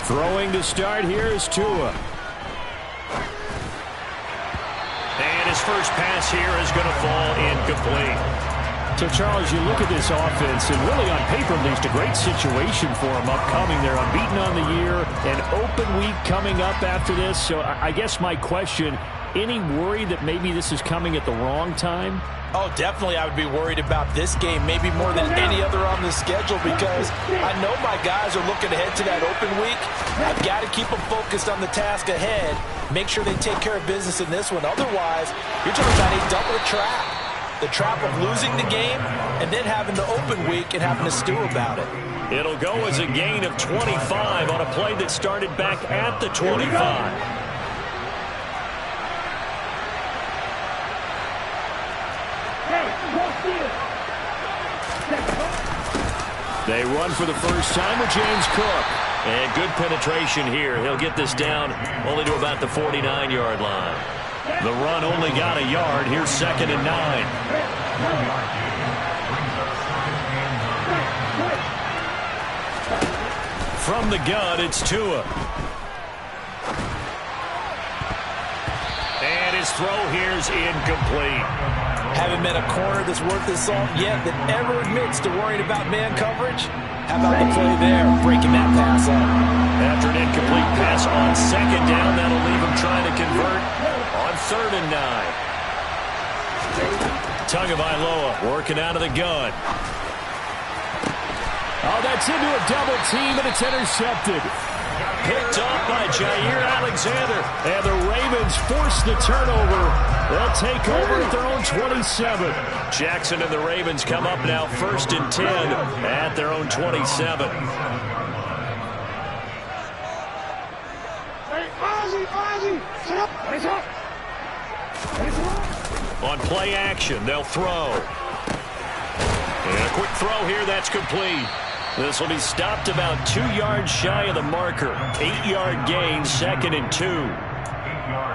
Throwing to start here is Tua. And his first pass here is going to fall incomplete. So, Charles, you look at this offense, and really on paper, at least a great situation for them upcoming. They're unbeaten on the year, an open week coming up after this. So I guess my question, any worry that maybe this is coming at the wrong time? Oh, definitely I would be worried about this game, maybe more than any other on the schedule, because I know my guys are looking ahead to that open week. I've got to keep them focused on the task ahead, make sure they take care of business in this one. Otherwise, you're talking about a double trap. The trap of losing the game and then having the open week and having to stew about it. It'll go as a gain of 25 on a play that started back at the 25. They run for the first time with James Cook. And good penetration here. He'll get this down only to about the 49-yard line. The run only got a yard. Here's 2nd and 9. From the gun, it's Tua. And his throw here is incomplete. Haven't met a corner that's worth his salt yet that ever admits to worrying about man coverage. How about the play there, breaking that pass up? After an incomplete pass on 2nd down, that'll leave him trying to convert on 3rd and 9. Tagovailoa working out of the gun. Oh, that's into a double team, and it's intercepted. Picked up by Jair Alexander. And the Ravens force the turnover. They'll take over at their own 27. Jackson and the Ravens come up now 1st and 10 at their own 27. On play action, they'll throw. And a quick throw here, that's complete. This will be stopped about 2 yards shy of the marker. 8-yard gain, 2nd and 2.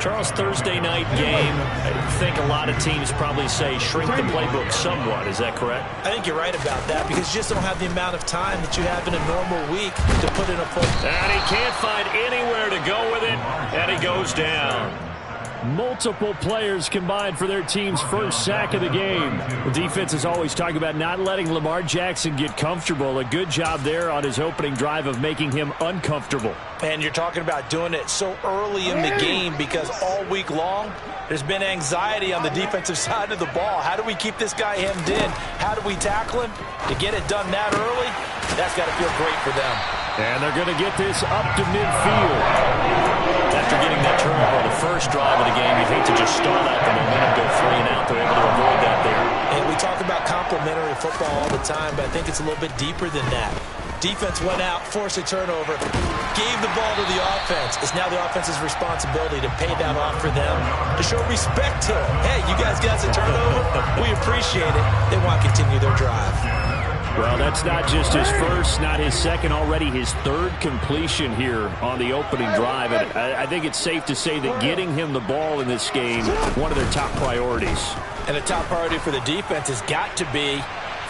Charles, Thursday night game, I think a lot of teams probably say shrink the playbook somewhat. Is that correct? I think you're right about that because you just don't have the amount of time that you have in a normal week to put in a full. And he can't find anywhere to go with it, and he goes down. Multiple players combined for their team's first sack of the game. The defense is always talking about not letting Lamar Jackson get comfortable. A good job there on his opening drive of making him uncomfortable. And you're talking about doing it so early in the game because all week long there's been anxiety on the defensive side of the ball. How do we keep this guy hemmed in? How do we tackle him? To get it done that early, that's got to feel great for them. And they're going to get this up to midfield. After getting that turnover on the first drive of the game, you'd hate to just stall out the momentum, go 3 and out. They're able to avoid that there. And we talk about complementary football all the time, but I think it's a little bit deeper than that. Defense went out, forced a turnover, gave the ball to the offense. It's now the offense's responsibility to pay that off for them, to show respect to them. Hey, you guys got a turnover? We appreciate it. They want to continue their drive. Well, that's not just his first, not his second, already his 3rd completion here on the opening drive. And I think it's safe to say that getting him the ball in this game, one of their top priorities. And a top priority for the defense has got to be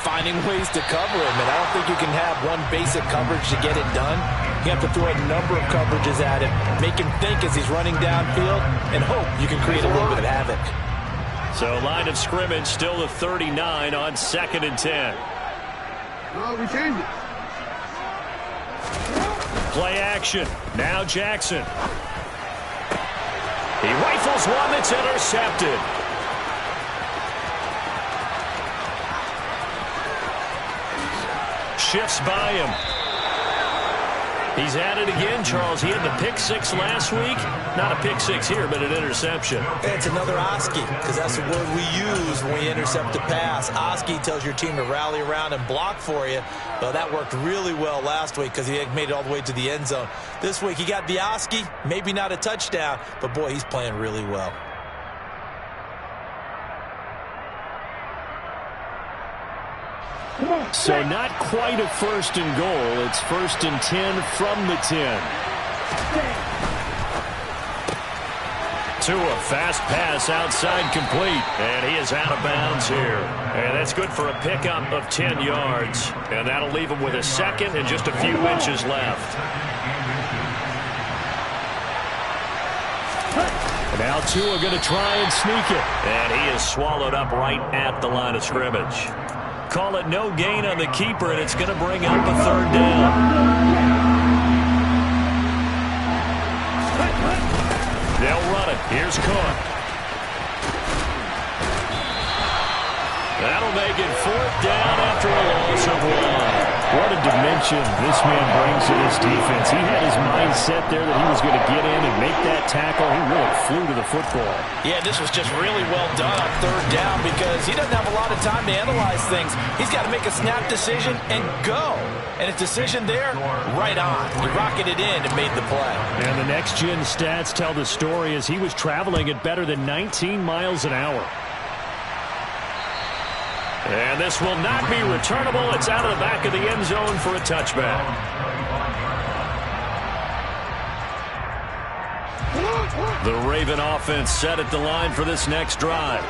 finding ways to cover him. And I don't think you can have one basic coverage to get it done. You have to throw a number of coverages at him, make him think as he's running downfield, and hope you can create a little bit of havoc. So line of scrimmage still the 39 on 2nd and 10. No, we changed it. Play action. Now Jackson. He rifles one that's intercepted. Shifts by him. He's at it again, Charles. He had the pick 6 last week. Not a pick 6 here, but an interception. It's another Oski, because that's the word we use when we intercept a pass. Oski tells your team to rally around and block for you. Well, that worked really well last week because he made it all the way to the end zone. This week, he got the Oski, maybe not a touchdown, but boy, he's playing really well. So not quite a 1st and goal. It's 1st and 10 from the 10. Tua, fast pass outside complete. And he is out of bounds here. And that's good for a pickup of 10 yards. And that'll leave him with a 2nd and just a few inches left. Now Tua going to try and sneak it. And he is swallowed up right at the line of scrimmage. Call it no gain on the keeper, and it's going to bring up a third down. They'll run it. Here's Cook. That'll make it fourth down after a loss of 1. What a dimension this man brings to this defense. He had his mindset there that he was going to get in and make that tackle. He really flew to the football. Yeah, this was just really well done on third down because he doesn't have a lot of time to analyze things. He's got to make a snap decision and go. And his decision there, right on. He rocketed in and made the play. And the next-gen stats tell the story as he was traveling at better than 19 miles an hour. And this will not be returnable. It's out of the back of the end zone for a touchback. The Raven offense set at the line for this next drive.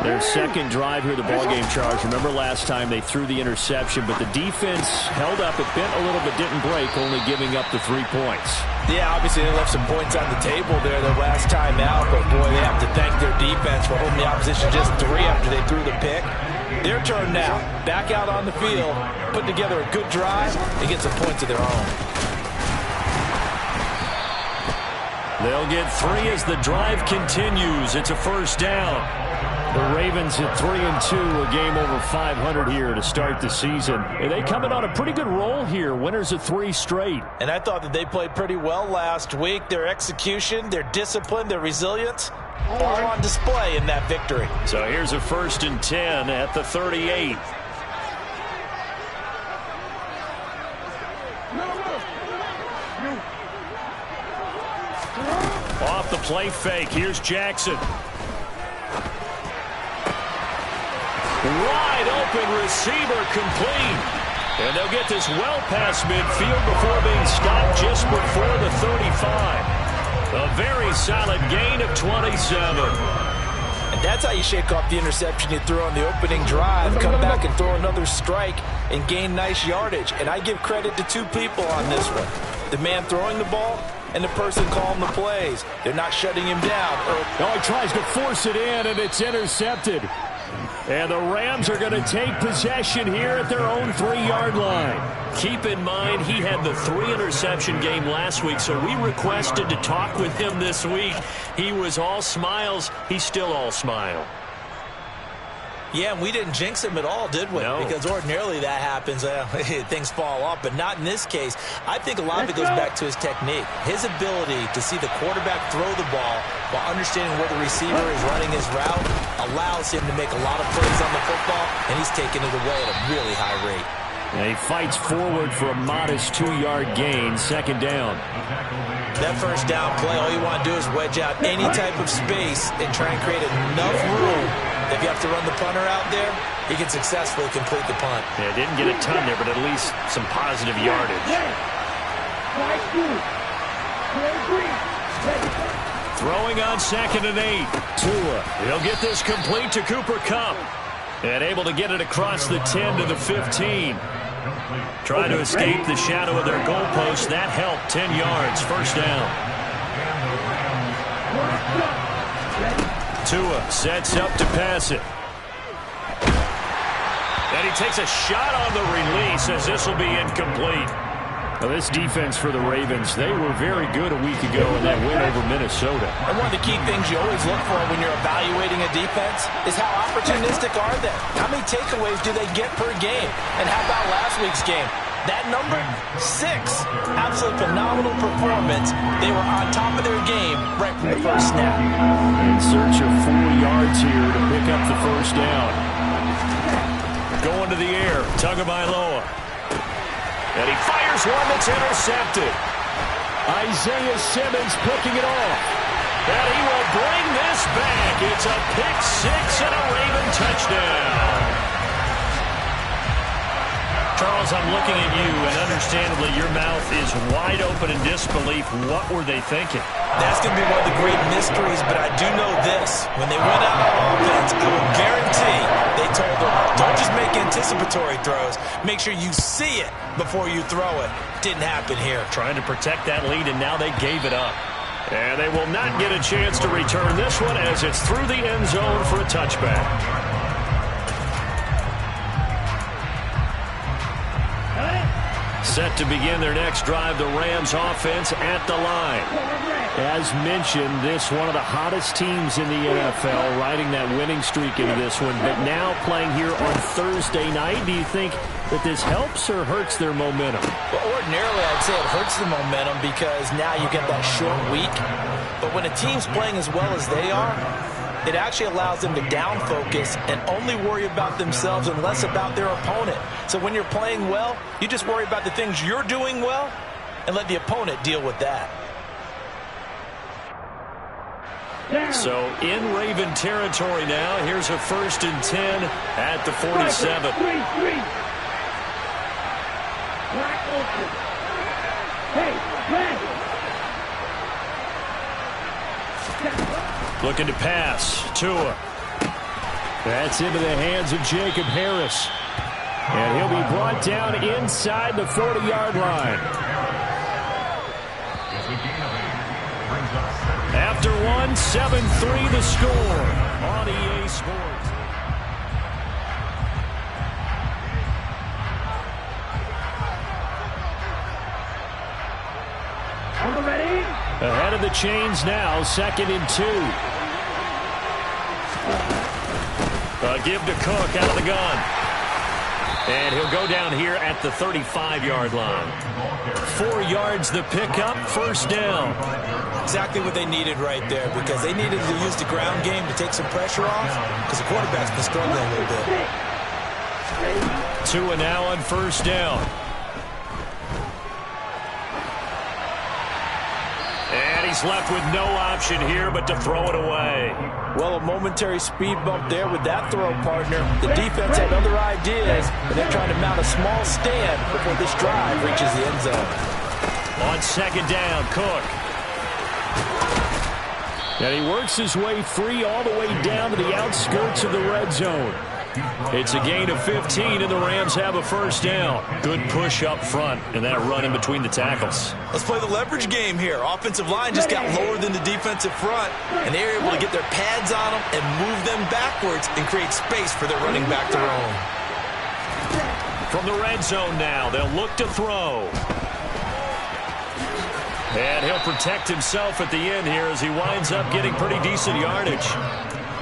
Their second drive here, the ballgame charge. Remember last time they threw the interception, but the defense held up. It bent a little but didn't break, only giving up the 3 points. Yeah, obviously they left some points on the table there the last time out, but boy, they have to thank their defense for holding the opposition just 3 after they threw the pick. Their turn now. Back out on the field, put together a good drive, and get some points of their own. They'll get 3 as the drive continues. It's a first down. The Ravens at 3-2, a game over 500 here to start the season. And they coming on a pretty good roll here, winners of 3 straight. And I thought that they played pretty well last week. Their execution, their discipline, their resilience, all on display in that victory. So here's a 1st and 10 at the 38. Off the play fake, here's Jackson. Wide open receiver complete. And they'll get this well past midfield before being stopped just before the 35. A very solid gain of 27. And that's how you shake off the interception you threw on the opening drive. Come back and throw another strike and gain nice yardage. And I give credit to 2 people on this one. The man throwing the ball and the person calling the plays. They're not shutting him down. Oh, he tries to force it in, and it's intercepted. And the Rams are going to take possession here at their own 3-yard line. Keep in mind, he had the 3-interception game last week, so we requested to talk with him this week. He was all smiles. He's still all smile. Yeah, and we didn't jinx him at all, did we? No. Because ordinarily that happens. Things fall off, but not in this case. I think a lot of it goes back to his technique. His ability to see the quarterback throw the ball while understanding where the receiver is running his route allows him to make a lot of plays on the football, and he's taking it away at a really high rate. And he fights forward for a modest 2-yard gain, 2nd down. That first down play, all you want to do is wedge out any type of space and try and create enough room. If you have to run the punter out there, he can successfully complete the punt. Yeah, didn't get a ton there, but at least some positive yardage. Throwing on 2nd and 8. Tua. He'll get this complete to Cooper Kupp. And able to get it across the 10 to the 15. Trying to escape the shadow of their goalpost. That helped. 10 yards. First down. Tua sets up to pass it. And he takes a shot on the release as this will be incomplete. Now this defense for the Ravens, they were very good a week ago in that win over Minnesota. And one of the key things you always look for when you're evaluating a defense is how opportunistic are they? How many takeaways do they get per game? And how about last week's game? That number, 6. Absolutely phenomenal performance. They were on top of their game right from the first snap. In search of 4 yards here to pick up the first down. Going to the air, Tagovailoa. And he fires one that's intercepted. Isaiah Simmons picking it off. And he will bring this back. It's a pick 6 and a Raven touchdown. Charles, I'm looking at you, and understandably your mouth is wide open in disbelief. What were they thinking? That's going to be one of the great mysteries, but I do know this. When they went out on offense, I will guarantee they told them, don't just make anticipatory throws. Make sure you see it before you throw it. Didn't happen here. Trying to protect that lead, and now they gave it up. And they will not get a chance to return this one as it's through the end zone for a touchback. Set to begin their next drive, the Rams offense at the line. As mentioned, this one of the hottest teams in the NFL, riding that winning streak into this one, but now playing here on Thursday night. Do you think that this helps or hurts their momentum? Well, ordinarily, I'd say it hurts the momentum because now you get that short week. But when a team's playing as well as they are, it actually allows them to down focus and only worry about themselves and less about their opponent. So when you're playing well, you just worry about the things you're doing well and let the opponent deal with that. So in Raven territory now, here's a 1st and 10 at the 47. Looking to pass. Tua. That's into the hands of Jacob Harris. And he'll be brought down inside the 40-yard line. After one, 7-3 the score on EA Sports. Ahead of the chains now, 2nd and 2. Give to Cook out of the gun. And he'll go down here at the 35-yard line. 4 yards the pickup, 1st down. Exactly what they needed right there because they needed to use the ground game to take some pressure off because the quarterback's been struggling a little bit. Tua now on 1st down. And he's left with no option here but to throw it away. Well, a momentary speed bump there with that throw, partner. The defense had other ideas, and they're trying to mount a small stand before this drive reaches the end zone. On 2nd down, Cook. And he works his way free all the way down to the outskirts of the red zone. It's a gain of 15, and the Rams have a 1st down. Good push up front, and that run in between the tackles. Let's play the leverage game here. Offensive line just got lower than the defensive front, and they were able to get their pads on them and move them backwards and create space for their running back to roam. From the red zone now, they'll look to throw. And he'll protect himself at the end here as he winds up getting pretty decent yardage.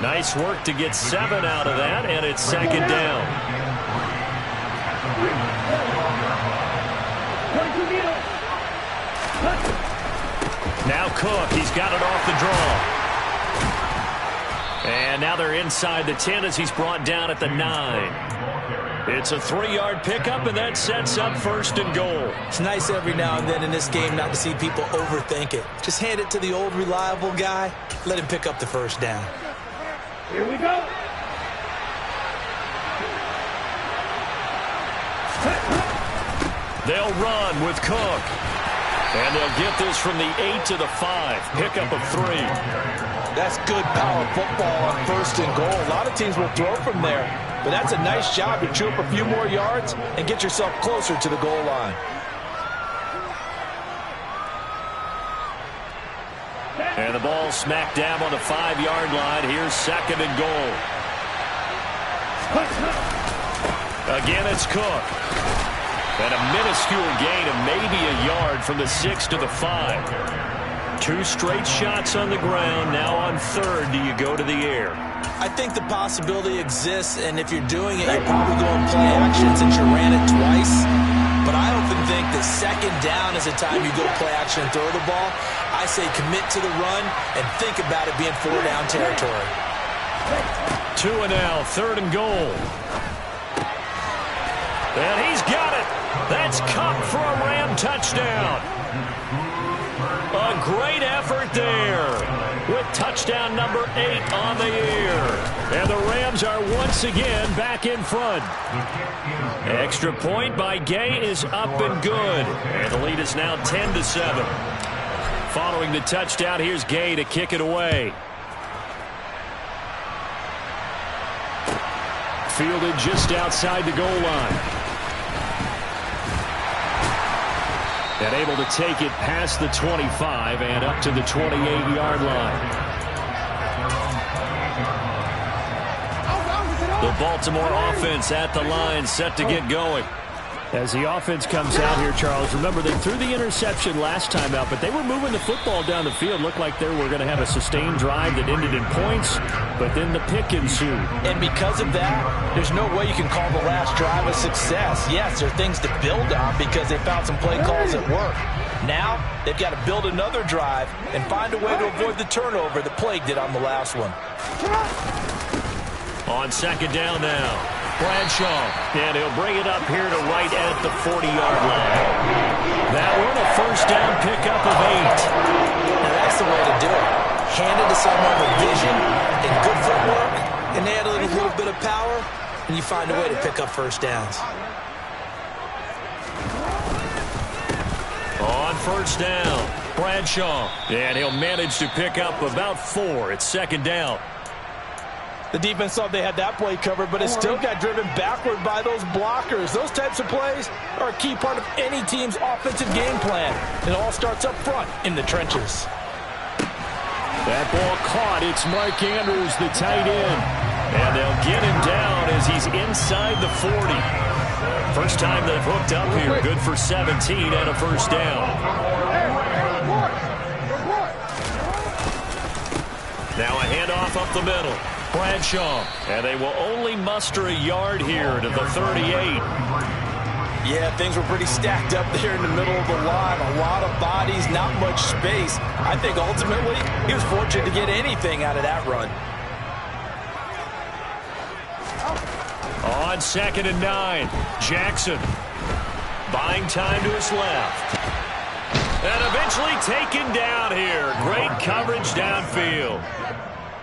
Nice work to get 7 out of that, and it's 2nd down. Now Cook, he's got it off the draw. And now they're inside the 10 as he's brought down at the 9. It's a 3-yard pickup, and that sets up 1st and goal. It's nice every now and then in this game not to see people overthink it. Just hand it to the old reliable guy. Let him pick up the 1st down. Here we go. They'll run with Cook. And they'll get this from the 8 to the 5. Pickup of 3. That's good power football on 1st and goal. A lot of teams will throw from there. But that's a nice job to chew up a few more yards and get yourself closer to the goal line. And the ball smack dab on the 5-yard line. Here's 2nd and goal. Again, it's Cook. And a minuscule gain of maybe a yard from the 6 to the 5. 2 straight shots on the ground. Now on 3rd, do you go to the air? I think the possibility exists, and if you're doing it, you're probably going play action since you ran it twice. But I often think that 2nd down is the time you go play action and throw the ball. I say commit to the run and think about it being 4-down territory. Tua now, 3rd and goal. And he's got it. That's Kupp for a Ram touchdown. A great effort there with touchdown number 8 on the year. And the Rams are once again back in front. Extra point by Gay is up and good. And the lead is now 10-7. Following the touchdown, here's Gay to kick it away. Fielded just outside the goal line. And able to take it past the 25 and up to the 28-yard line. The Baltimore offense at the line, set to get going. As the offense comes out here, Charles, remember they threw the interception last time out, but they were moving the football down the field. Looked like they were going to have a sustained drive that ended in points, but then the pick ensued. And because of that, there's no way you can call the last drive a success. Yes, there are things to build on because they found some play calls that work. Now, they've got to build another drive and find a way to avoid the turnover that Plague did on the last one. On second down now, Bradshaw, and he'll bring it up here to right at the 40-yard line. That one, a first down pickup of 8. Now that's the way to do it. Hand it to someone with vision and good footwork, and add a little bit of power, and you find a way to pick up first downs. On first down, Bradshaw, and he'll manage to pick up about 4. It's second down. The defense thought they had that play covered, but it still got driven backward by those blockers. Those types of plays are a key part of any team's offensive game plan. It all starts up front in the trenches. That ball caught. It's Mark Andrews, the tight end. And they'll get him down as he's inside the 40. First time they've hooked up here. Good for 17 and a first down. Now a handoff up the middle. Bradshaw, and they will only muster a yard here to the 38. Yeah, things were pretty stacked up there in the middle of the line. A lot of bodies, not much space. I think ultimately he was fortunate to get anything out of that run. On second and 9, Jackson buying time to his left. And eventually taken down here. Great coverage downfield.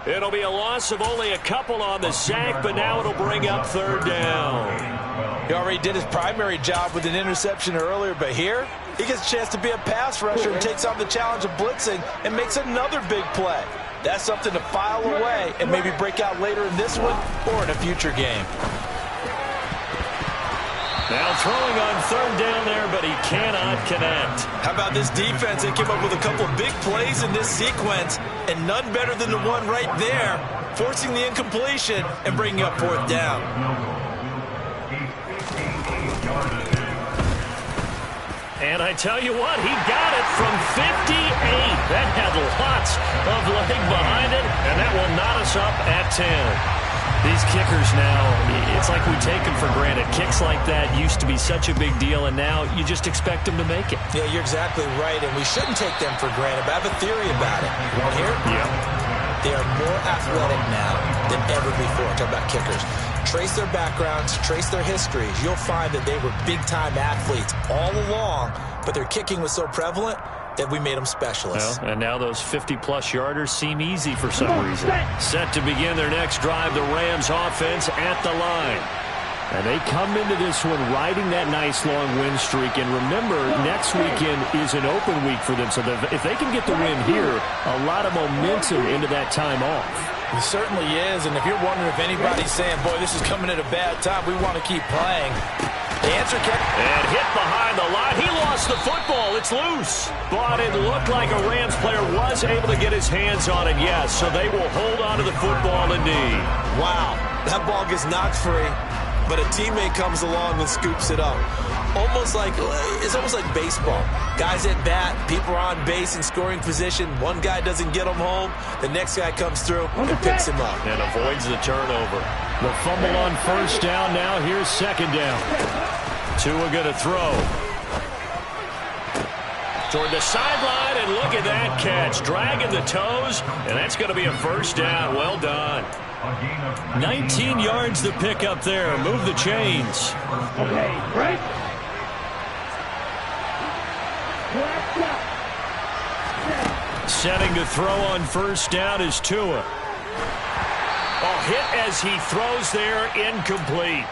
It'll be a loss of only a couple on the sack, but now it'll bring up third down. He already did his primary job with an interception earlier, but here he gets a chance to be a pass rusher and takes on the challenge of blitzing and makes another big play. That's something to file away and maybe break out later in this one or in a future game. Now throwing on third down there, but he cannot connect. How about this defense? They came up with a couple of big plays in this sequence, and none better than the one right there, forcing the incompletion and bringing up fourth down. And I tell you what, he got it from 58. That had lots of leg behind it, and that will knot us up at 10. These kickers now, it's like we take them for granted. Kicks like that used to be such a big deal, and now you just expect them to make it. Yeah, you're exactly right, and we shouldn't take them for granted, but I have a theory about it. You want to hear it? Yeah. They are more athletic now than ever before. Talk about kickers. Trace their backgrounds, trace their histories. You'll find that they were big-time athletes all along, but their kicking was so prevalent that we made them specialists. Well, and now those 50-plus yarders seem easy for some reason. Set to begin their next drive, the Rams offense at the line. And they come into this one riding that nice long win streak. And remember, next weekend is an open week for them. So if they can get the win here, a lot of momentum into that time off. It certainly is. And if you're wondering if anybody's saying, boy, this is coming at a bad time, we want to keep playing. The answer can... And hit behind the line. He lost the football. It's loose. But it looked like a Rams player was able to get his hands on it, yes. So they will hold on to the football indeed. Wow. That ball gets knocked free, but a teammate comes along and scoops it up. It's almost like baseball. Guys at bat, people are on base in scoring position. One guy doesn't get him home. The next guy comes through and picks him up. And avoids the turnover. The fumble on first down now. Here's second down. Tua going to throw. Toward the sideline, and look at that catch. Dragging the toes, and that's going to be a first down. Well done. 19 yards to pick up there. Move the chains. Okay, right? Setting to throw on first down is Tua. Hit as he throws there, incomplete.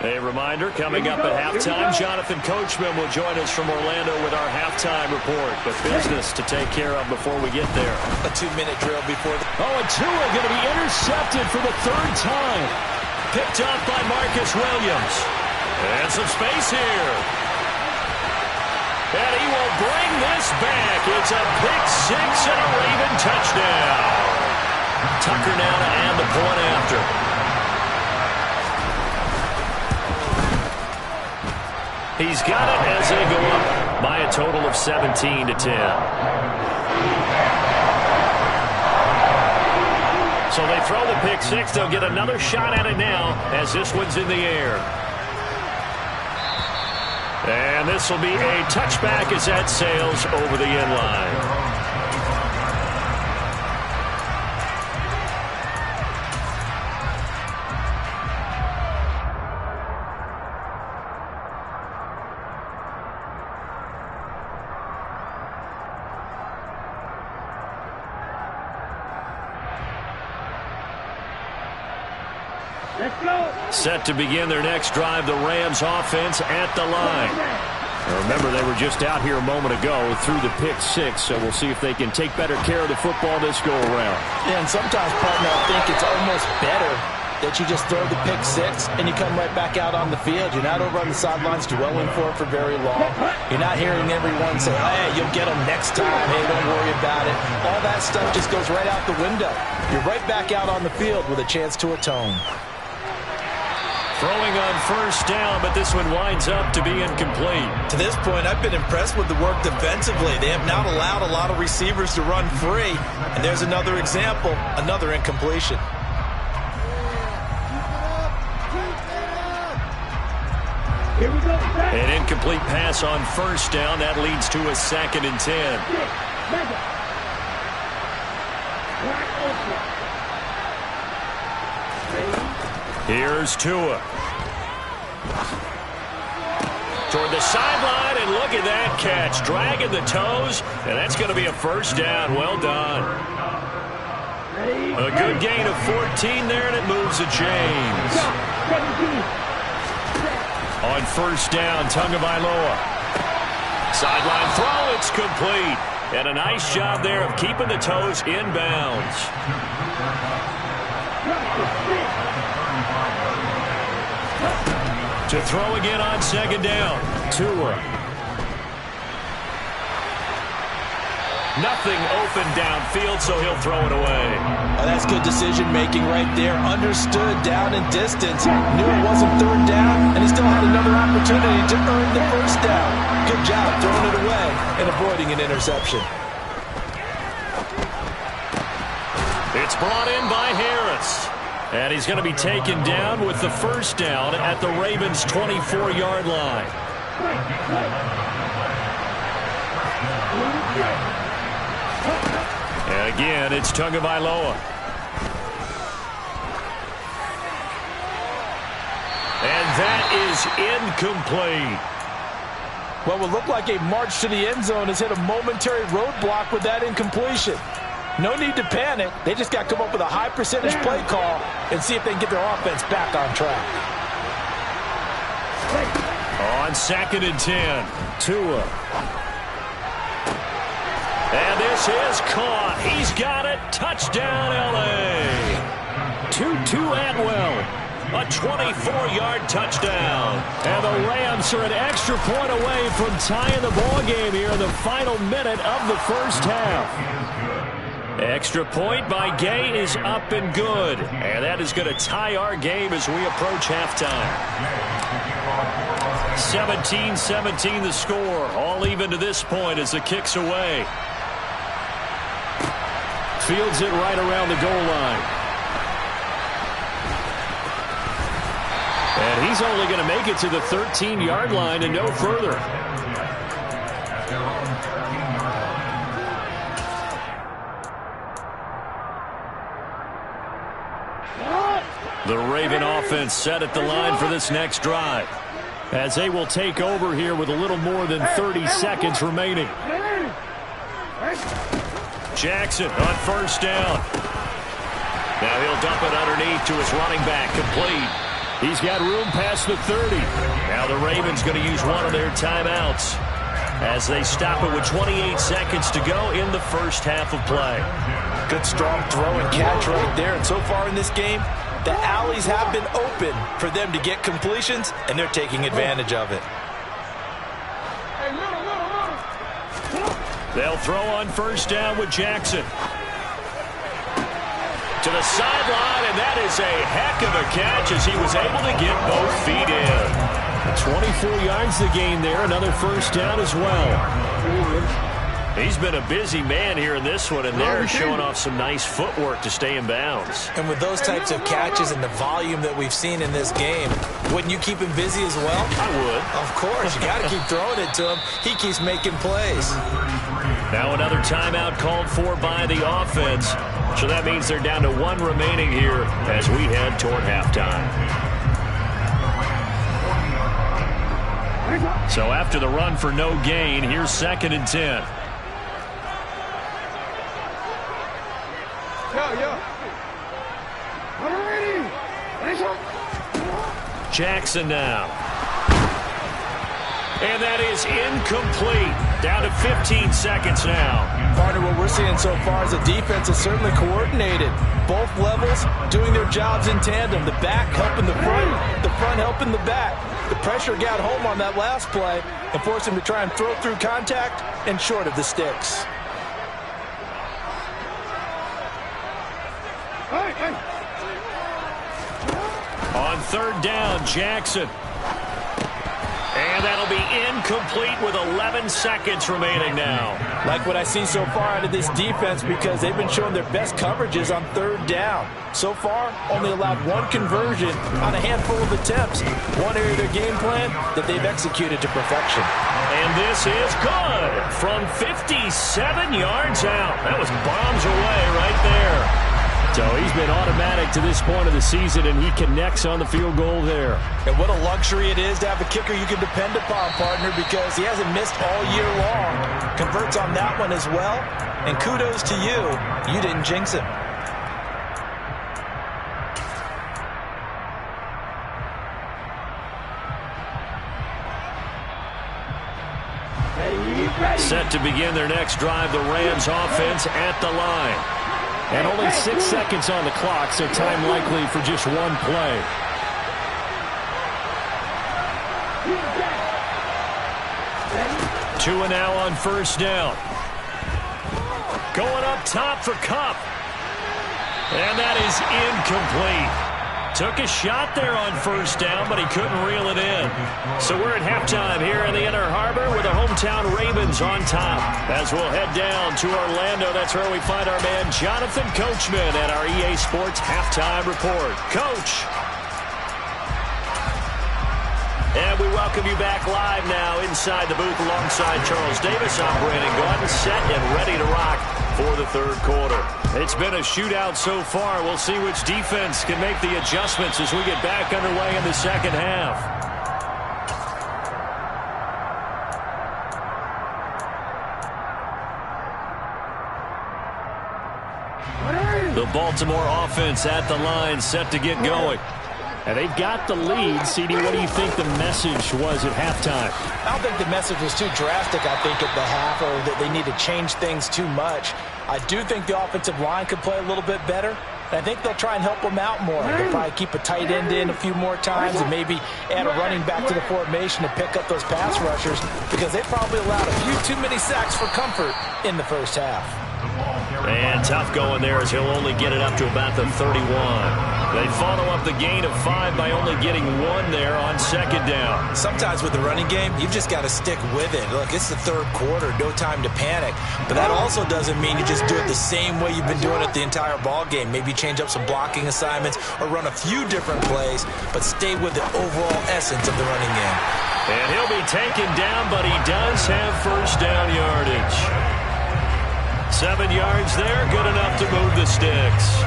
A reminder, coming up at halftime, Jonathan Coachman will join us from Orlando with our halftime report. But business to take care of before we get there. A 2-minute drill before the... And Tua going to be intercepted for the third time. Picked up by Marcus Williams. And some space here. And he will bring this back. It's a pick six and a Raven touchdown. Tucker now to add the point after. He's got it as they go up by a total of 17-10. So they throw the pick six. They'll get another shot at it now as this one's in the air. And this will be a touchback as that sails over the end line. Let's go. Set to begin their next drive, the Rams offense at the line. Now remember, they were just out here a moment ago through the pick six, so we'll see if they can take better care of the football this go-around. Yeah, and sometimes, partner, I think it's almost better that you just throw the pick six and you come right back out on the field. You're not over on the sidelines dwelling for it for very long. You're not hearing everyone say, hey, you'll get them next time. Hey, don't worry about it. All that stuff just goes right out the window. You're right back out on the field with a chance to atone. Throwing on first down, but this one winds up to be incomplete. To this point, I've been impressed with the work defensively. They have not allowed a lot of receivers to run free. And there's another example, another incompletion. Here we go. An incomplete pass on first down. That leads to a 2nd and 10. Here's Tua. Toward the sideline, and look at that catch. Dragging the toes, and that's going to be a first down. Well done. A good gain of 14 there, and it moves the chains. On first down, Tagovailoa. Sideline throw, it's complete. And a nice job there of keeping the toes in bounds. To throw again on 2nd down. Tua. Nothing open downfield, so he'll throw it away. Oh, that's good decision-making right there. Understood down and distance. Knew it wasn't 3rd down, and he still had another opportunity to earn the first down. Good job throwing it away and avoiding an interception. It's brought in by Harris. And he's going to be taken down with the first down at the Ravens' 24-yard line. And again, it's Tagovailoa. And that is incomplete. Well, what looked like a march to the end zone has hit a momentary roadblock with that incompletion. No need to panic. They just got to come up with a high percentage play call and see if they can get their offense back on track. On 2nd and 10, Tua. And this is caught. He's got it. Touchdown, L.A. Tutu Atwell. A 24-yard touchdown. And the Rams are an extra point away from tying the ball game here in the final minute of the first half. Extra point by Gay is up and good. And that is going to tie our game as we approach halftime. 17-17 the score. All even to this point as the kick's away. Fields it right around the goal line. And he's only going to make it to the 13-yard line and no further. The Raven offense set at the line for this next drive, as they will take over here with a little more than 30 seconds remaining. Jackson on first down. Now he'll dump it underneath to his running back, complete. He's got room past the 30. Now the Ravens going to use one of their timeouts as they stop it with 28 seconds to go in the first half of play. Good strong throw and catch right there. And so far in this game, the alleys have been open for them to get completions, and they're taking advantage of it. Hey, little. They'll throw on first down with Jackson. To the sideline, and that is a heck of a catch as he was able to get both feet in. 24 yards to gain there, another first down as well. He's been a busy man here in this one, and they're showing off some nice footwork to stay in bounds. And with those types of catches and the volume that we've seen in this game, wouldn't you keep him busy as well? I would. Of course. You got to keep throwing it to him. He keeps making plays. Now another timeout called for by the offense. So that means they're down to one remaining here as we head toward halftime. So after the run for no gain, here's 2nd and 10. Jackson now. And that is incomplete. Down to 15 seconds now. Partner, what we're seeing so far is the defense is certainly coordinated. Both levels doing their jobs in tandem. The back helping the front helping the back. The pressure got home on that last play and forced him to try and throw through contact and short of the sticks. On 3rd down, Jackson. And that'll be incomplete with 11 seconds remaining now. Like what I've seen so far out of this defense because they've been showing their best coverages on 3rd down. So far, only allowed one conversion on a handful of attempts. One area of their game plan that they've executed to perfection. And this is good from 57 yards out. That was bombs away right there. So he's been automatic to this point of the season, and he connects on the field goal there. And what a luxury it is to have a kicker you can depend upon, partner, because he hasn't missed all year long. Converts on that one as well. And kudos to you. You didn't jinx him. Set to begin their next drive, the Rams offense at the line. And only 6 seconds on the clock, so time likely for just one play. Two and now on first down. Going up top for Kupp. And that is incomplete. Took a shot there on first down, but he couldn't reel it in. So we're at halftime here in the Inner Harbor with the hometown Ravens on top. As we'll head down to Orlando, that's where we find our man Jonathan Coachman at our EA Sports Halftime Report. Coach. And we welcome you back live now inside the booth alongside Charles Davis. I'm Brandon Gaudin, set and ready to rock for the 3rd quarter. It's been a shootout so far. We'll see which defense can make the adjustments as we get back underway in the 2nd half. The Baltimore offense at the line, set to get going. And they've got the lead. CD, what do you think the message was at halftime? I don't think the message was too drastic, I think, at the half, or that they need to change things too much. I do think the offensive line could play a little bit better. And I think they'll try and help them out more. They'll probably keep a tight end in a few more times and maybe add a running back to the formation to pick up those pass rushers because they probably allowed a few too many sacks for comfort in the first half. And tough going there as he'll only get it up to about the 31. They follow up the gain of 5 by only getting 1 there on 2nd down. Sometimes with the running game, you've just got to stick with it. Look, it's the 3rd quarter, no time to panic. But that also doesn't mean you just do it the same way you've been doing it the entire ball game. Maybe change up some blocking assignments or run a few different plays, but stay with the overall essence of the running game. And he'll be taken down, but he does have first down yardage. 7 yards there, good enough to move the sticks.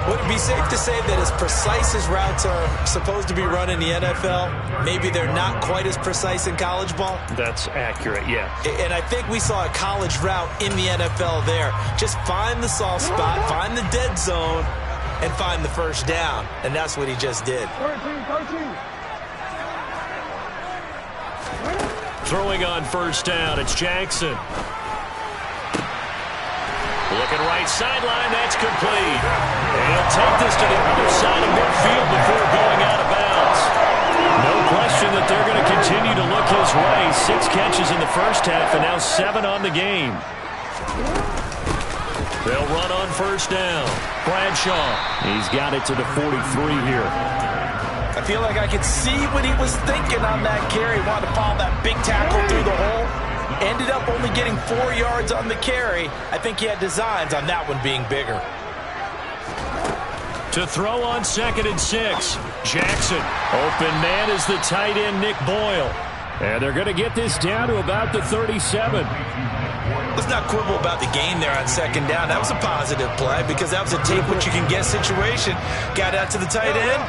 Would it be safe to say that as precise as routes are supposed to be run in the NFL, maybe they're not quite as precise in college ball? That's accurate, yeah. And I think we saw a college route in the NFL there. Just find the soft spot, find the dead zone, and find the first down. And that's what he just did. 13. Throwing on first down, it's Jackson. Looking right sideline, that's complete. And he'll take this to the other side of midfield before going out of bounds. No question that they're going to continue to look his way. 6 catches in the first half and now 7 on the game. They'll run on first down. Bradshaw. He's got it to the 43 here. I feel like I could see what he was thinking on that carry. Wanted to follow that big tackle through the hole. Ended up only getting 4 yards on the carry. I think he had designs on that one being bigger. To throw on 2nd and 6. Jackson. Open man is the tight end, Nick Boyle. And they're going to get this down to about the 37. Let's not quibble about the gain there on 2nd down. That was a positive play because that was a take what you can get situation. Got out to the tight end.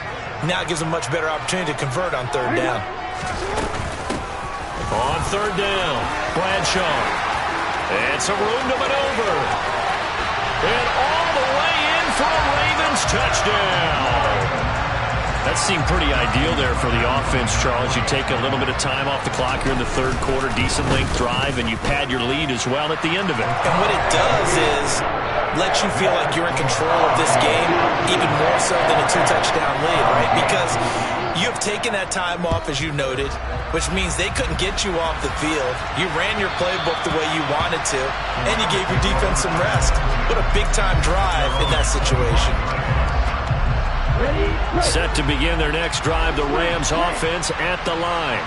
Now it gives them much better opportunity to convert on 3rd down. On 3rd down, Bradshaw. And some room to maneuver. And all the way in for a Ravens touchdown. That seemed pretty ideal there for the offense, Charles. You take a little bit of time off the clock here in the 3rd quarter, decent length drive, and you pad your lead as well at the end of it. And what it does is let you feel like you're in control of this game, even more so than a 2-touchdown lead, right? Because you have taken that time off, as you noted, which means they couldn't get you off the field. You ran your playbook the way you wanted to, and you gave your defense some rest. What a big-time drive in that situation. Set to begin their next drive, the Rams offense at the line.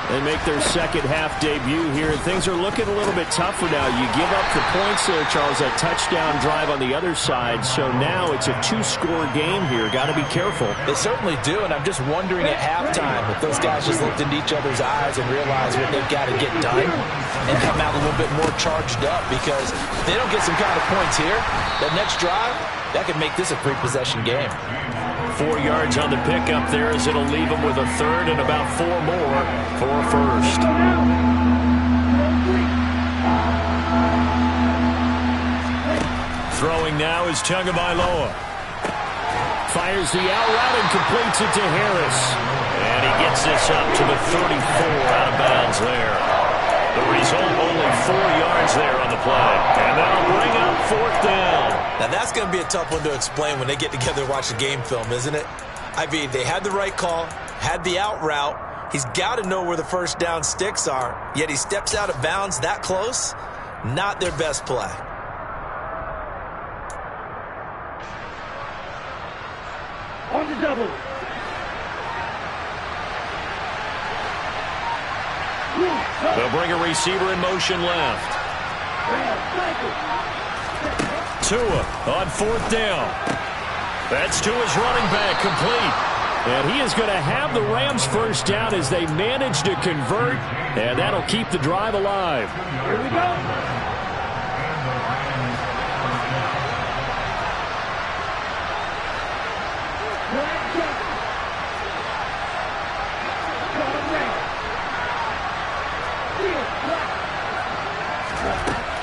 They make their second half debut here, and things are looking a little bit tougher now. You give up the points there, Charles, that touchdown drive on the other side. So now it's a 2-score game here. Got to be careful. They certainly do, and I'm just wondering at halftime if those guys just looked into each other's eyes and realized what they've got to get done and come out a little bit more charged up, because if they don't get some kind of points here, that next drive, that could make this a 3-possession game. 4 yards on the pickup there as it'll leave them with a 3rd and about 4 more for a first. Throwing now is Tagovailoa. Fires the out route and completes it to Harris. And he gets this up to the 34 out of bounds there. The result, only 4 yards there on the play. And that'll bring up 4th down. Now that's going to be a tough one to explain when they get together and watch the game film, isn't it? I mean, they had the right call, had the out route. He's got to know where the first down sticks are, yet he steps out of bounds that close. Not their best play. On the double. They'll bring a receiver in motion left. Tua on 4th down. That's Tua's running back, complete. And he is going to have the Rams first down as they manage to convert, and that'll keep the drive alive. Here we go.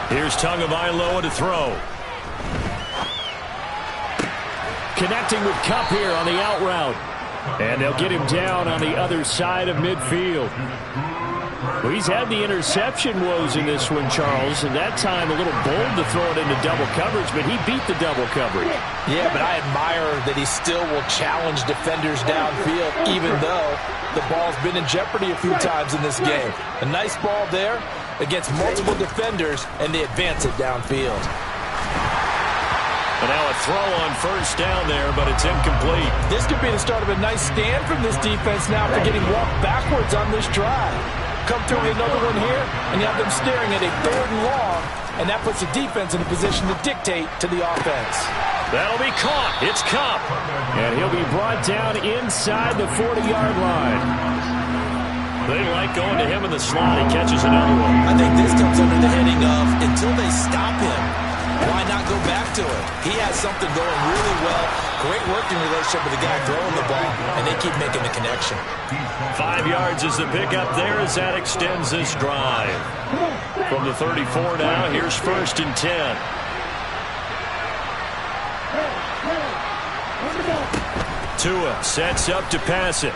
Here's Tagovailoa to throw. Connecting with Kupp here on the out route. And they'll get him down on the other side of midfield. Well, he's had the interception woes in this one, Charles, and that time a little bold to throw it into double coverage, but he beat the double coverage. Yeah, but I admire that he still will challenge defenders downfield, even though the ball's been in jeopardy a few times in this game. A nice ball there against multiple defenders, and they advance it downfield. And now a throw on first down there, but it's incomplete. This could be the start of a nice stand from this defense now for getting walked backwards on this drive. Come through with another one here, and you have them staring at a 3rd and long, and that puts the defense in a position to dictate to the offense. That'll be caught. It's Kupp. And he'll be brought down inside the 40-yard line. They like going to him in the slot. He catches another one. I think this comes under the heading of, until they stop him, why not go back to it? He has something going really well. Great working relationship with the guy throwing the ball, and they keep making the connection. 5 yards is the pickup there as that extends this drive. From the 34 now, here's 1st and 10. Tua sets up to pass it.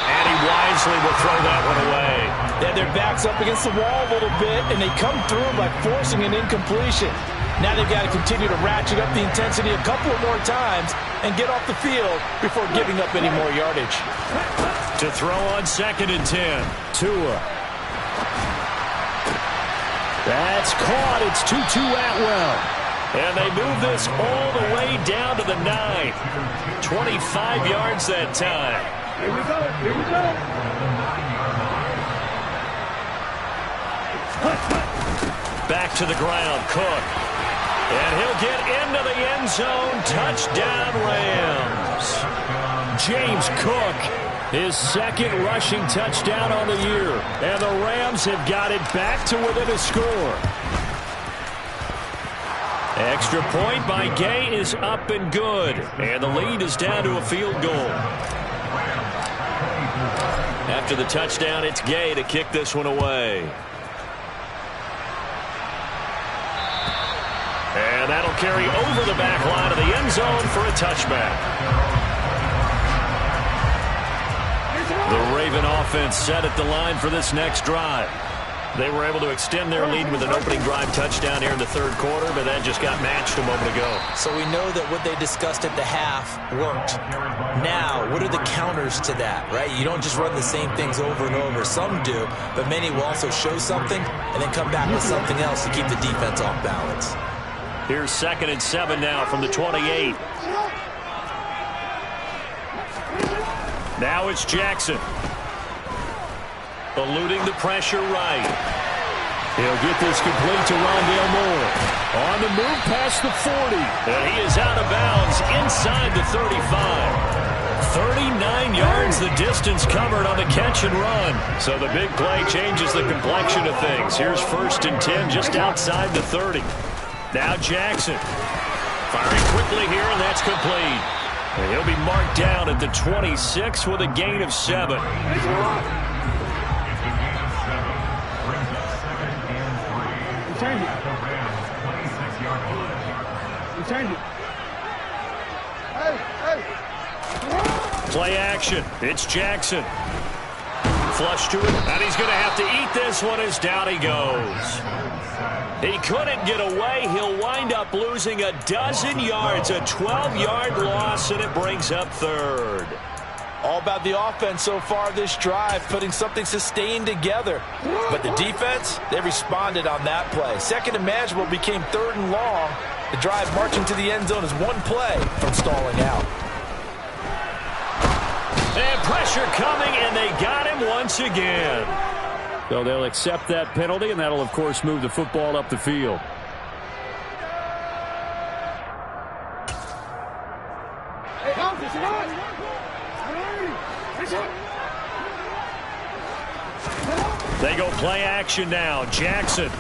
And he wisely will throw that one away. They have their backs up against the wall a little bit, and they come through by forcing an incompletion. Now they've got to continue to ratchet up the intensity a couple of more times and get off the field before giving up any more yardage. To throw on 2nd and 10. Tua. That's caught. It's Tutu Atwell. And they move this all the way down to the 9. 25 yards that time. Here we go. Here we go. Back to the ground, Cook. And he'll get into the end zone. Touchdown, Rams. James Cook, his 2nd rushing touchdown on the year. And the Rams have got it back to within a score. Extra point by Gay is up and good. And the lead is down to a field goal. After the touchdown, it's Gay to kick this one away. And that'll carry over the back line of the end zone for a touchback. The Raven offense set at the line for this next drive. They were able to extend their lead with an opening drive touchdown here in the 3rd quarter, but that just got matched a moment ago. So we know that what they discussed at the half worked. Now, what are the counters to that, right? You don't just run the same things over and over. Some do, but many will also show something and then come back with something else to keep the defense off balance. Here's 2nd and 7 now from the 28. Now it's Jackson. Eluding the pressure right. He'll get this complete to Rondale Moore. On the move past the 40. And he is out of bounds inside the 35. 39 yards the distance covered on the catch and run. So the big play changes the complexion of things. Here's 1st and 10 just outside the 30. Now Jackson. Firing quickly here, and that's complete. And he'll be marked down at the 26 with a gain of 7. Play action. It's Jackson. Flush to it, and he's going to have to eat this one as down he goes. He couldn't get away. He'll wind up losing a dozen yards, a 12-yard loss, and it brings up 3rd. All about the offense so far this drive, putting something sustained together. But the defense, they responded on that play. 2nd and manageable became 3rd and long. The drive marching to the end zone is one play from stalling out. And pressure coming, and they got him once again. So they'll accept that penalty, and that'll, of course, move the football up the field. They go play action now. Jackson.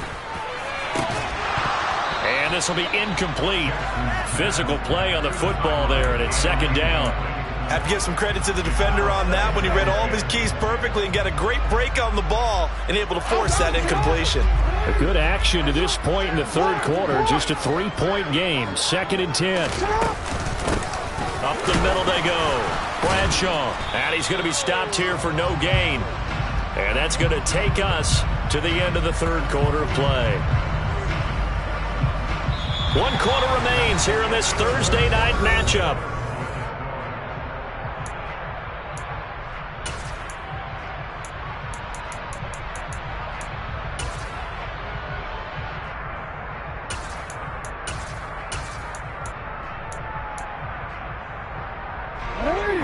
And this will be incomplete. Physical play on the football there, and it's 2nd down. Have to give some credit to the defender on that when he read all of his keys perfectly and got a great break on the ball and able to force that incompletion. A good action to this point in the 3rd quarter. Just a 3-point game. 2nd and 10. Up the middle they go. Bradshaw. And he's going to be stopped here for no gain. And that's going to take us to the end of the 3rd quarter of play. 1 quarter remains here in this Thursday night matchup.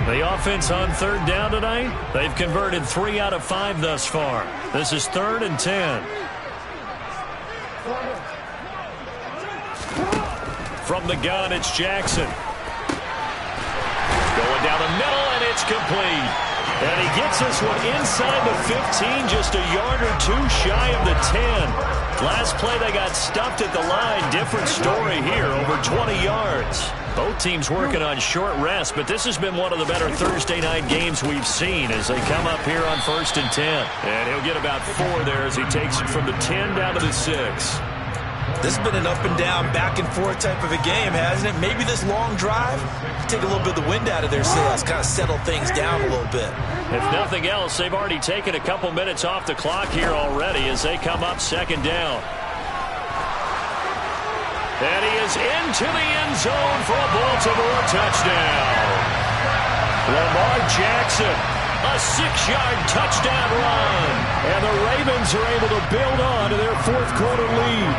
The offense on 3rd down tonight, they've converted 3 out of 5 thus far. This is 3rd and 10. From the gun, it's Jackson. Going down the middle, and it's complete. And he gets this one inside the 15, just a yard or 2 shy of the 10. Last play, they got stuffed at the line. Different story here, over 20 yards. Both teams working on short rest, but this has been one of the better Thursday night games we've seen as they come up here on 1st and 10. And he'll get about 4 there as he takes it from the 10 down to the 6. This has been an up and down, back and forth type of a game, hasn't it? Maybe this long drive, take a little bit of the wind out of their sails, kind of settle things down a little bit. If nothing else, they've already taken a couple minutes off the clock here already as they come up 2nd down. And he is into the end zone for a Baltimore touchdown. Lamar Jackson, a 6-yard touchdown run. And the Ravens are able to build on to their fourth-quarter lead.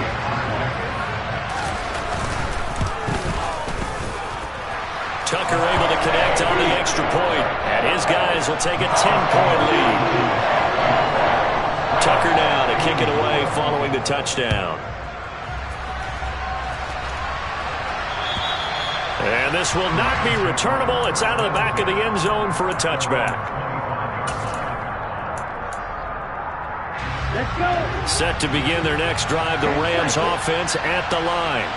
Tucker able to connect on the extra point, and his guys will take a 10-point lead. Tucker now to kick it away following the touchdown. And this will not be returnable. It's out of the back of the end zone for a touchback. Let's go. Set to begin their next drive, the Rams offense at the line.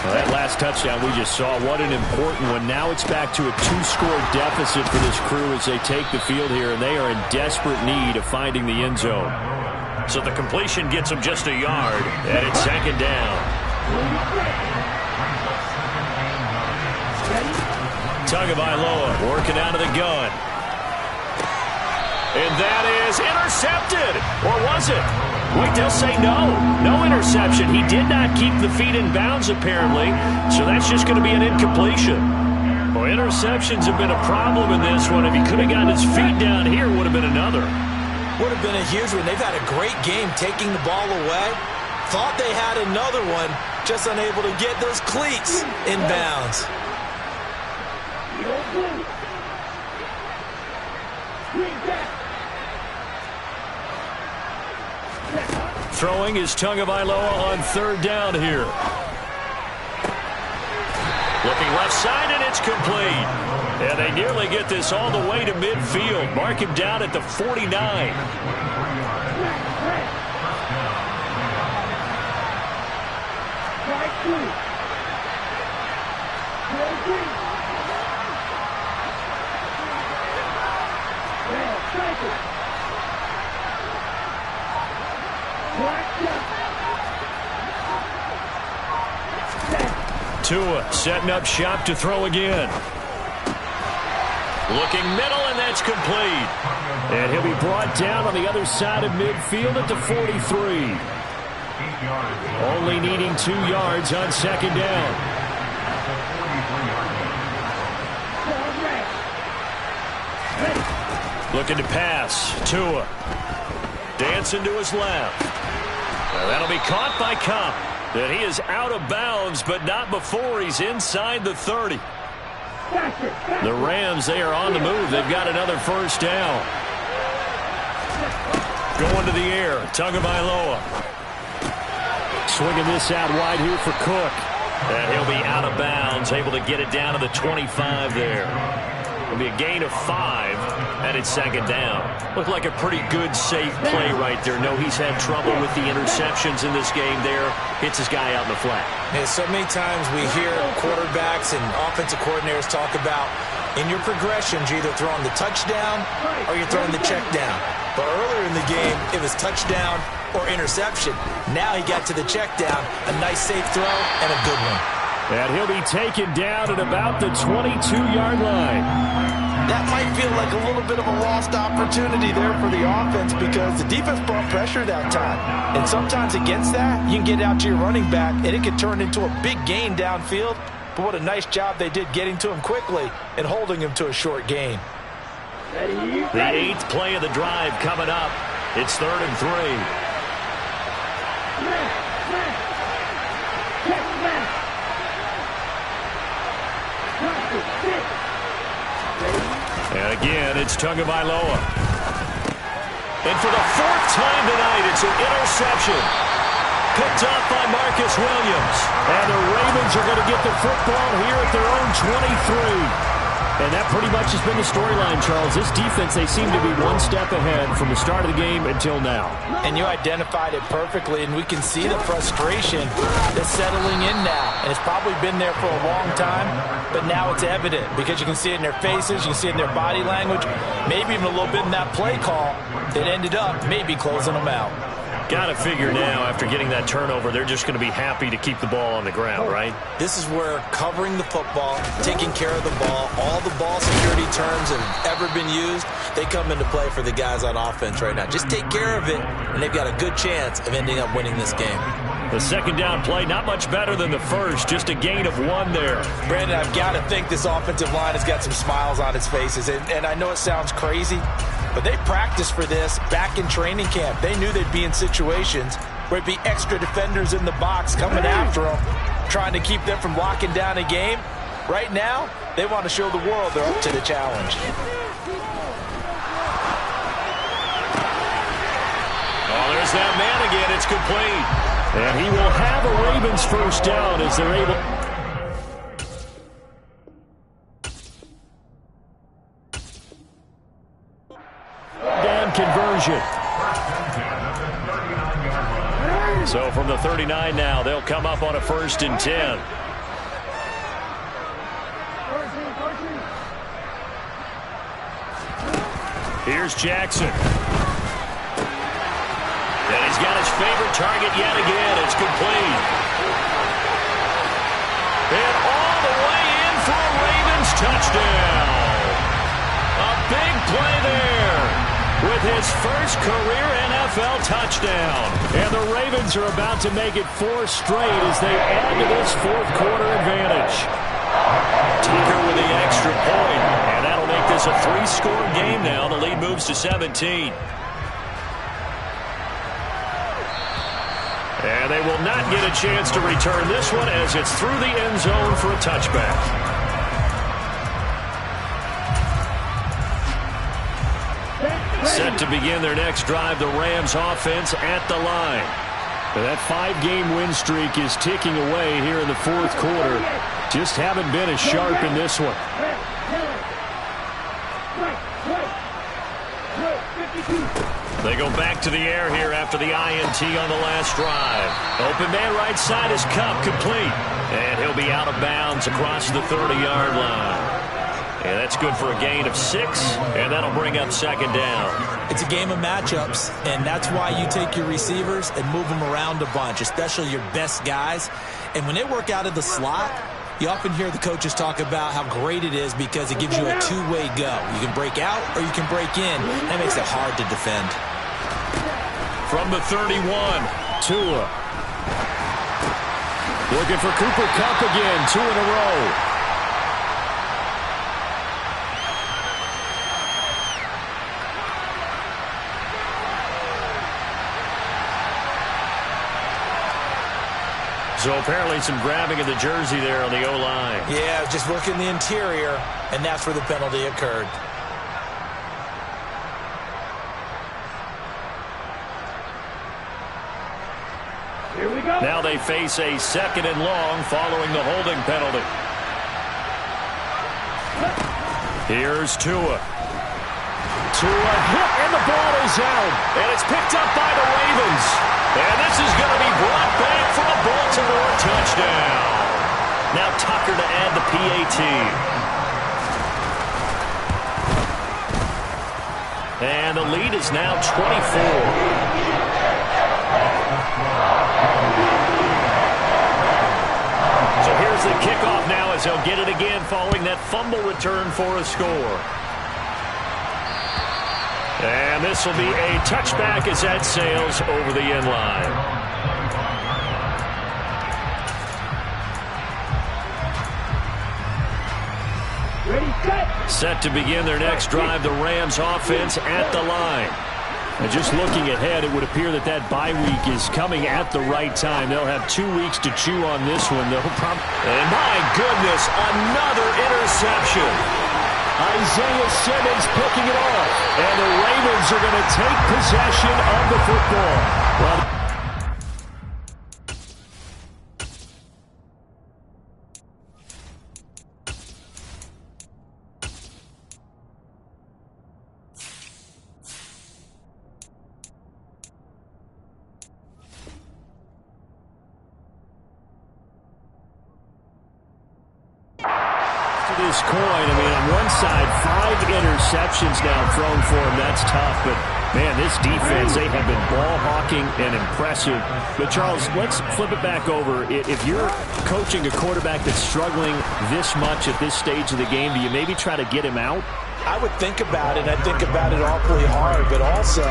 Well, that last touchdown we just saw, what an important one. Now it's back to a 2-score deficit for this crew as they take the field here, and they are in desperate need of finding the end zone. So the completion gets them just a yard, and it's second down. Tagovailoa working out of the gun. And that is intercepted. Or was it? Wait, they'll say no. No interception. He did not keep the feet in bounds, apparently. So that's just going to be an incompletion. Well, interceptions have been a problem in this one. If he could have gotten his feet down here, it would have been another. Would have been a huge one. They've had a great game taking the ball away. Thought they had another one, just unable to get those cleats in bounds. Throwing is Tagovailoa on third down here. Looking left side, and it's complete. And they nearly get this all the way to midfield. Mark him down at the 49. Tua setting up shop to throw again. Looking middle, and that's complete. And he'll be brought down on the other side of midfield at the 43. Only needing 2 yards on second down. Looking to pass. Tua. Dancing to his left. Well, that'll be caught by Kupp. And he is out of bounds, but not before he's inside the 30. The Rams, they are on the move. They've got another first down. Going to the air. Tagovailoa. Swinging this out wide here for Cook. And he'll be out of bounds, able to get it down to the 25 there. It'll be a gain of 5, and it's second down. Looked like a pretty good, safe play right there. No, he's had trouble with the interceptions in this game there. Hits his guy out in the flat. And so many times we hear quarterbacks and offensive coordinators talk about, in your progressions, you're either throwing the touchdown or you're throwing the check down. But earlier in the game, it was touchdown or interception. Now he got to the check down. A nice, safe throw and a good one. And he'll be taken down at about the 22-yard line. That might feel like a little bit of a lost opportunity there for the offense because the defense brought pressure that time. And sometimes against that, you can get out to your running back, and it can turn into a big gain downfield. But what a nice job they did getting to him quickly and holding him to a short gain. The 8th play of the drive coming up. It's 3rd and 3. And again, it's Tagovailoa. And for the 4th time tonight, it's an interception. Picked up by Marcus Williams. And the Ravens are going to get the football here at their own 23. And that pretty much has been the storyline, Charles. This defense, they seem to be one step ahead from the start of the game until now. And you identified it perfectly, and we can see the frustration that's settling in now. And it's probably been there for a long time, but now it's evident because you can see it in their faces, you can see it in their body language, maybe even a little bit in that play call that ended up maybe closing them out. Got to figure now, after getting that turnover, they're just going to be happy to keep the ball on the ground, right? This is where covering the football, taking care of the ball, all the ball security terms that have ever been used, they come into play for the guys on offense right now. Just take care of it, and they've got a good chance of ending up winning this game. The second down play, not much better than the first, just a gain of 1 there. Brandon, I've got to think this offensive line has got some smiles on its faces, and I know it sounds crazy, but they practiced for this back in training camp. They knew they'd be in situations where it'd be extra defenders in the box coming after them, trying to keep them from locking down a game. Right now, they want to show the world they're up to the challenge. Oh, there's that man again. It's complete. And he will have a Ravens first down as they're able. Down conversion. So from the 39 now, they'll come up on a 1st and 10. Here's Jackson. And he's got his favorite target yet again. It's complete. And all the way in for a Ravens touchdown. A big play there with his first career NFL touchdown. And the Ravens are about to make it 4 straight as they add to this 4th quarter advantage. Tucker with the extra point. And that'll make this a 3-score game now. The lead moves to 17. And they will not get a chance to return this one as it's through the end zone for a touchback. Set to begin their next drive, the Rams offense at the line. That 5-game win streak is ticking away here in the 4th quarter. Just haven't been as sharp in this one. They go back to the air here after the INT on the last drive. Open man right side is Kupp, complete. And he'll be out of bounds across the 30-yard line. And that's good for a gain of 6, and that'll bring up 2nd down. It's a game of matchups, and that's why you take your receivers and move them around a bunch, especially your best guys. And when they work out of the slot, you often hear the coaches talk about how great it is because it gives you a two-way go. You can break out or you can break in. That makes it hard to defend. From the 31, Tua. Looking for Cooper Kupp again, 2 in a row. So apparently some grabbing of the jersey there on the O-line. Yeah, just working the interior, and that's where the penalty occurred. Here we go. Now they face a 2nd and long following the holding penalty. Here's Tua. Tua hit, and the ball is out. And it's picked up by the Ravens. And this is going to be brought back for a Baltimore touchdown. Now Tucker to add the PAT. And the lead is now 24. So here's the kickoff now as they'll get it again following that fumble return for a score. And this will be a touchback as that sails over the end line. Ready, Set to begin their next drive, the Rams offense at the line. And just looking ahead, it would appear that that bye week is coming at the right time. They'll have 2 weeks to chew on this one. And my goodness, another interception. Isaiah Simmons picking it off. And the Ravens are going to take possession of the football. Well, this coin, I mean, on one side, 5 interceptions now thrown for him. That's tough, but Man, this defense, they have been ball hawking and impressive. But, Charles, let's flip it back over. If you're coaching a quarterback that's struggling this much at this stage of the game, do you maybe try to get him out? I would think about it. I think about it awfully hard, but also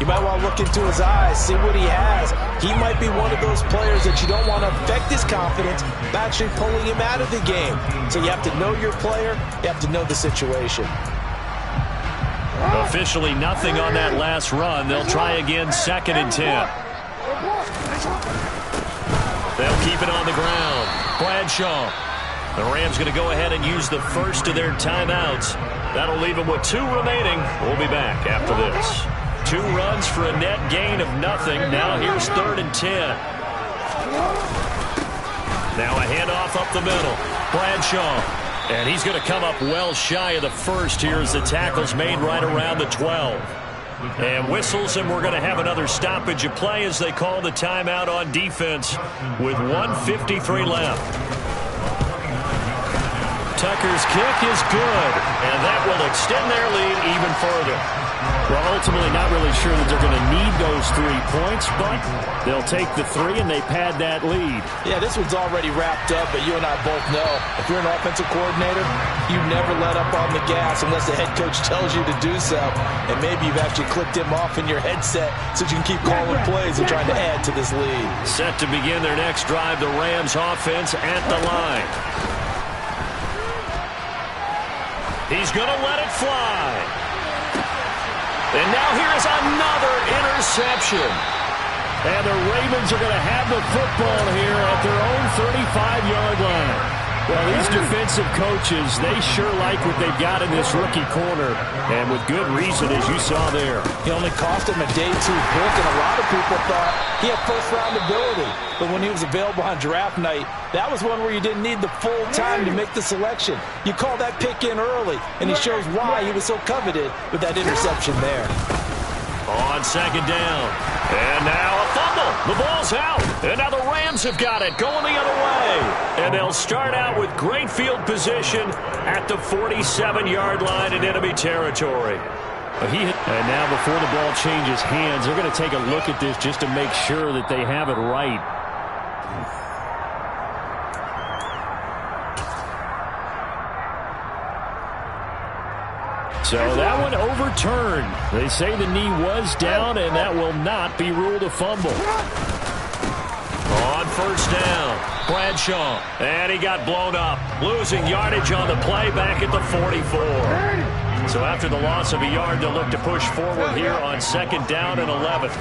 you might want to look into his eyes, see what he has. He might be one of those players that you don't want to affect his confidence by actually pulling him out of the game. So you have to know your player. You have to know the situation. Officially nothing on that last run. They'll try again, 2nd and 10. They'll keep it on the ground. Bradshaw. The Rams going to go ahead and use the first of their timeouts. That'll leave them with 2 remaining. We'll be back after this. 2 runs for a net gain of nothing. Now here's 3rd and 10. Now a handoff up the middle. Bradshaw. And he's going to come up well shy of the first here as the tackle's made right around the 12. And whistles, and we're going to have another stoppage of play as they call the timeout on defense with 1:53 left. Tucker's kick is good, and that will extend their lead even further. Well, ultimately not really sure that they're going to need those 3 points, but they'll take the 3 and they pad that lead. Yeah, this one's already wrapped up, but you and I both know if you're an offensive coordinator, you never let up on the gas unless the head coach tells you to do so. And maybe you've actually clicked him off in your headset so you can keep calling plays and trying to add to this lead. Set to begin their next drive, the Rams offense at the line. He's going to let it fly. And now here is another interception. And the Ravens are going to have the football here at their own 35-yard line. Well, these defensive coaches, they sure like what they've got in this rookie corner. And with good reason, as you saw there. He only cost him a day 2 pick, and a lot of people thought he had first-round ability. But when he was available on draft night, that was one where you didn't need the full time to make the selection. You call that pick in early, and he shows why he was so coveted with that interception there. On 2nd down. And now a fumble. The ball's out. And now the Rams have got it going the other way. And they'll start out with great field position at the 47-yard line in enemy territory. And now before the ball changes hands, they're going to take a look at this just to make sure that they have it right. So that one overturned. They say the knee was down, and that will not be ruled a fumble. On 1st down, Bradshaw. And he got blown up. Losing yardage on the play back at the 44. So after the loss of a yard, they'll look to push forward here on 2nd down and 11.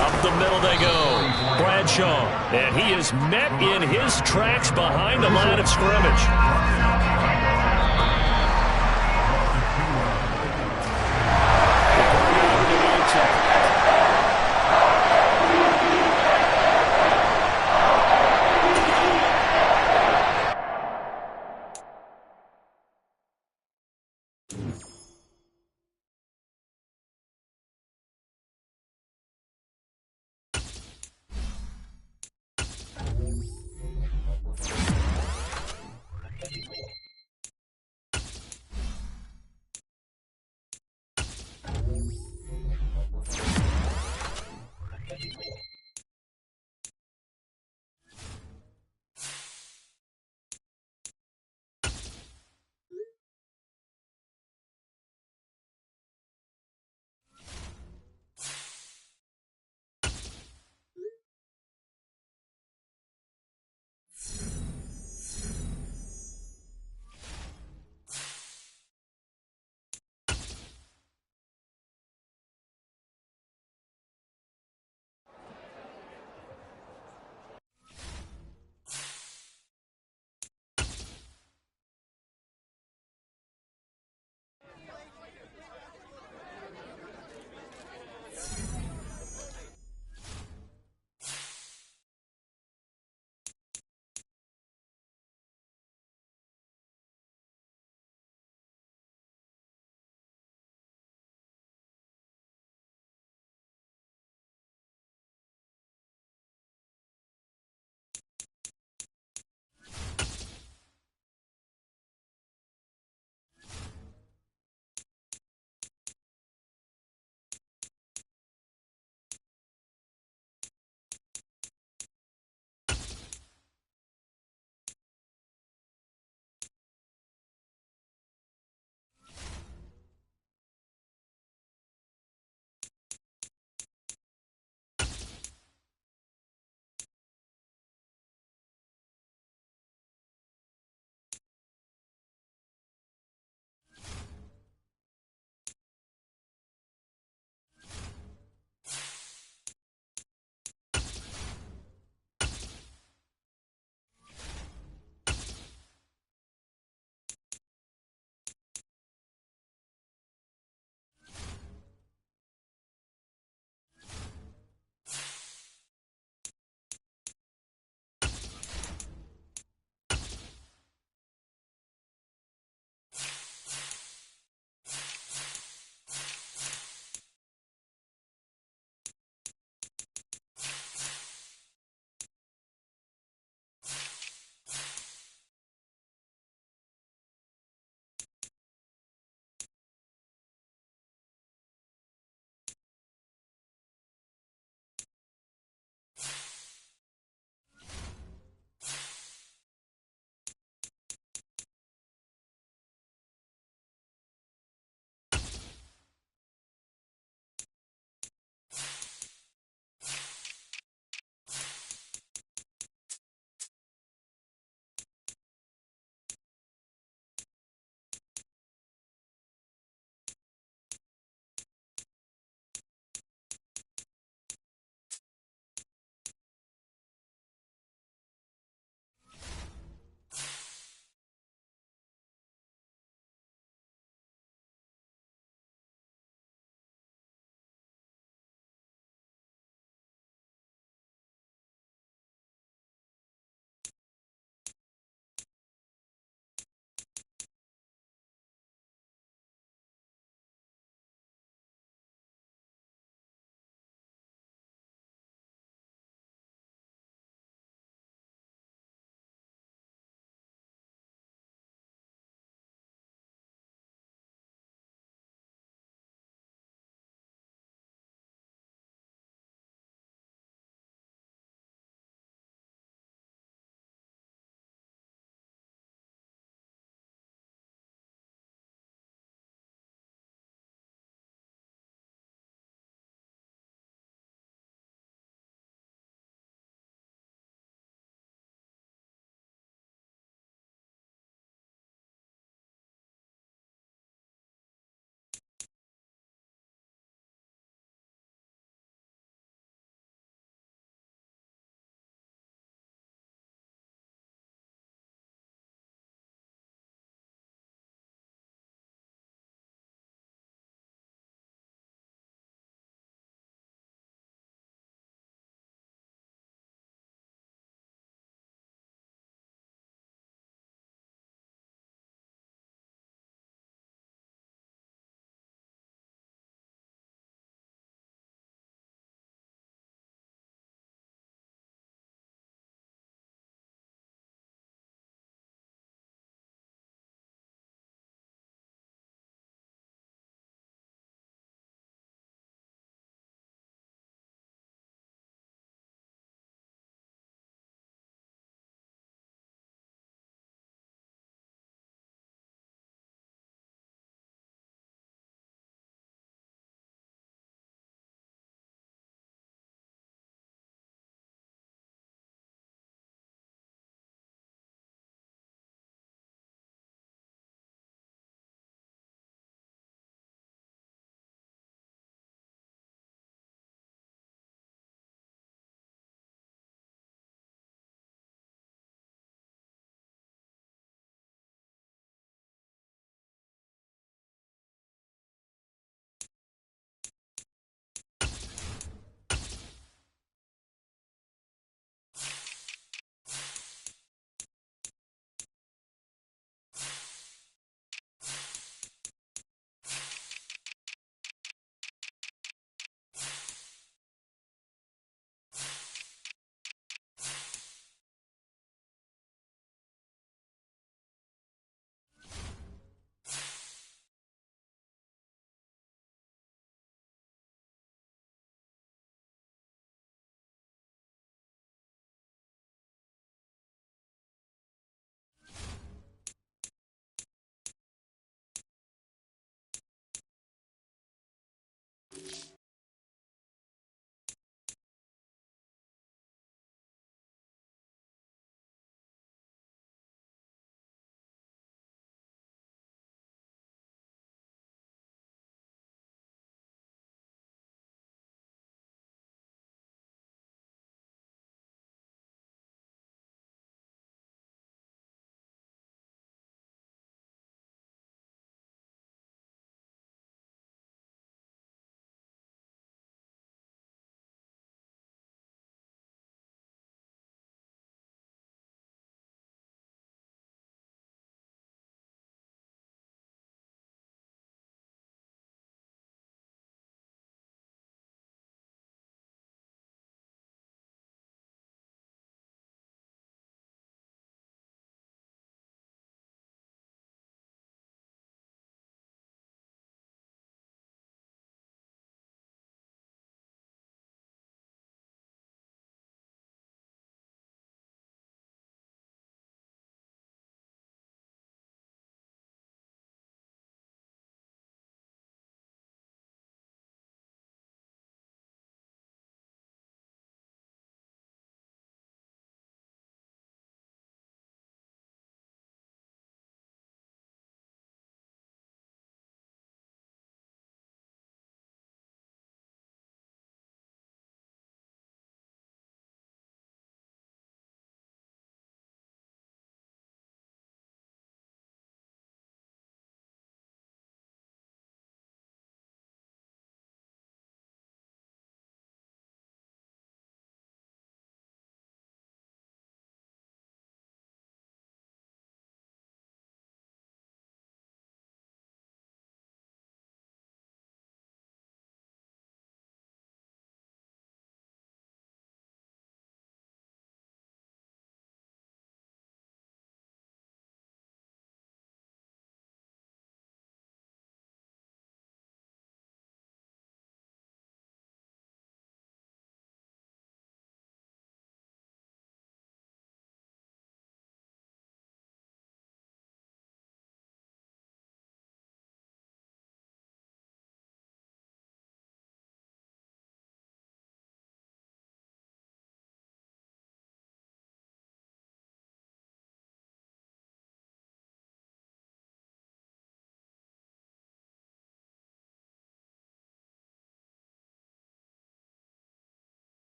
Up the middle they go. Bradshaw. And he is met in his tracks behind the line of scrimmage.